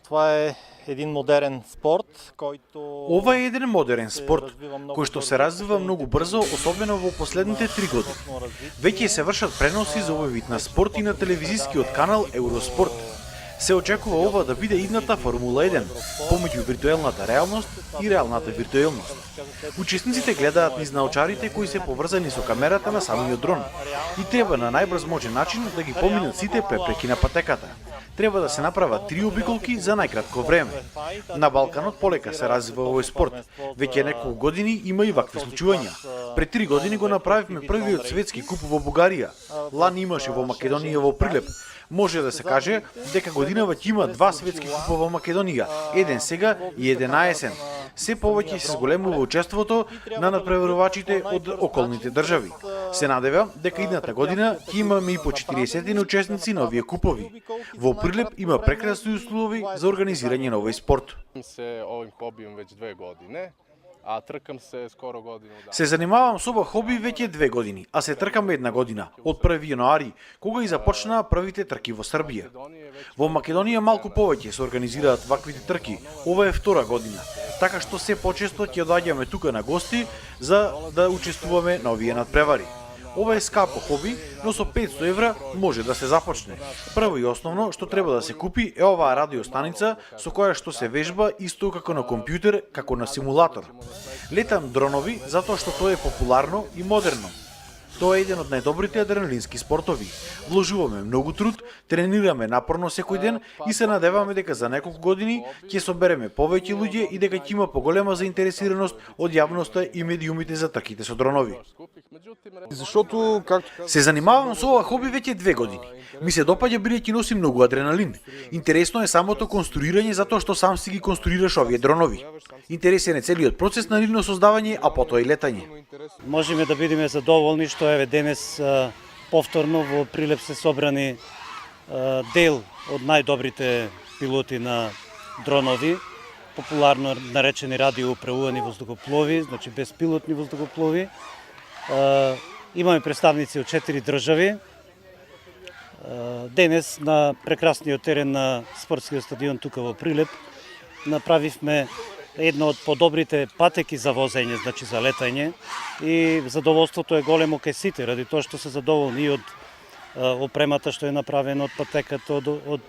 Това е един модерен спорт, който Ова е еден модерен спорт, кој што се развива многу брзо, особено во последните 3 години. Веќе се вршат преноси за овој вид на спорт и на телевизискиот канал Евроспорт. Се очекува ова да биде идната Формула 1, помеѓу виртуелната реалност и реалната виртуелност. Учесниците гледаат низ научарите кои се поврзани со камерата на самиот дрон и треба на најбрз можен начин да ги поминат сите препреки на патеката. Треба да се направат 3 обиколки за најкратко време. На Балканот полека се развива овој спорт. Веќе неколку години има и вакви случувања. Пред 3 години го направивме првиот светски куп во Бугарија. Лани имаше во Македонија во Прилеп. Може да се каже дека годинава ќе има 2 светски купа во Македонија, еден сега и еден на есен. Се повеќе се зголемува учеството на надпреварувачите од околните држави. Се надева дека идната година ќе имаме и по 40 учесници на овие купови. Во Прилеп има прекрасни услови за организирање на овој спорт. А тркам се скоро годину. Се занимавам со ова хоби веќе 2 години, а се тркам една година, од 1 јануари, кога и започнаа првите трки во Србија. Во Македонија малку повеќе се организираат ваквите трки, ова е втора година, така што се почесто ќе доаѓаме тука на гости за да учествуваме на овие надпревари. Ова е скапо хоби, но со 500 евра може да се започне. Прво и основно што треба да се купи е оваа радиостаница со која што се вежба исто како на компјутер, како на симулатор. Летам дронови затоа што тоа е популарно и модерно. Тоа е еден од најдобрите адреналински спортови. Вложуваме многу труд, тренираме напорно секој ден и се надеваме дека за неколку години ќе собереме повеќе луѓе и дека ќе има поголема заинтересираност од јавноста и медиумите за трките со дронови. Се занимавам со ова хоби веќе 2 години. Ми се допаѓа бидејќи носи многу адреналин. Интересно е самото конструирање затоа што сам си ги конструираш овие дронови. Интересен е целиот процес на нивно создавање, а потоа и летање. Можеме да бидеме задоволни што еве денес повторно во Прилеп се собрани дел од најдобрите пилоти на дронови, популарно наречени радиоуправувани воздухоплови, значи безпилотни воздухоплови. Имаме представници од 4 држави. Денес на прекрасниот терен на спортскиот стадион тука во Прилеп направивме едно од подобрите патеки за возење, значи за летање, и задоволството е големо кај сите, ради тоа што се задоволни и од опремата што е направена, од патеката, од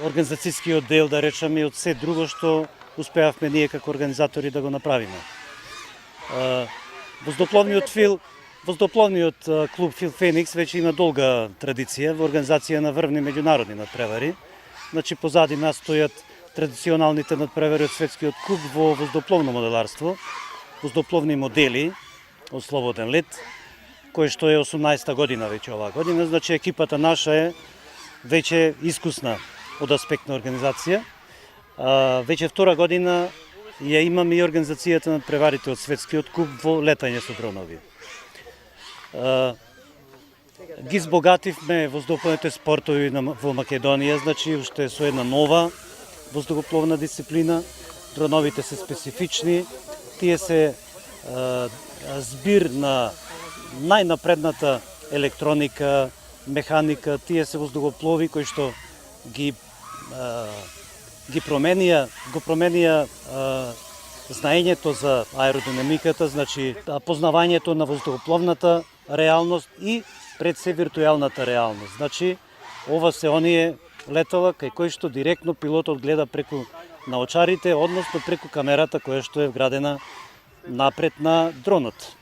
организацијскиот дел, да речеме, и од се друго што успеавме ние како организатори да го направиме. Воздупловниот клуб Фил Феникс веќе има долга традиција во организација на врвни меѓународни надпревари. Значи позади нас стојат традиционалните надпревари од светскиот куп во воздупловно моделарство, воздупловни модели од слободен лет, кој што е 18-та година веќе оваа година, значи екипата наша е веќе искусна од аспект на организација. Веќе втора година ја имаме и организацијата на надпреварите од светскиот куп во летање со дронови. Ги збогативме воздухопловните спортови во Македонија, значи уште со една нова воздухопловна дисциплина. Дроновите се специфични, тие се збир на најнапредната електроника, механика, тие се воздухоплови кои што го променија знаењето за аеродинамиката, значи познавањето на воздухопловната реалност и пред се виртуелната реалност. Значи, ова се оние летала кај кои што директно пилотот гледа преку наочарите, односно преку камерата која што е вградена напред на дронот.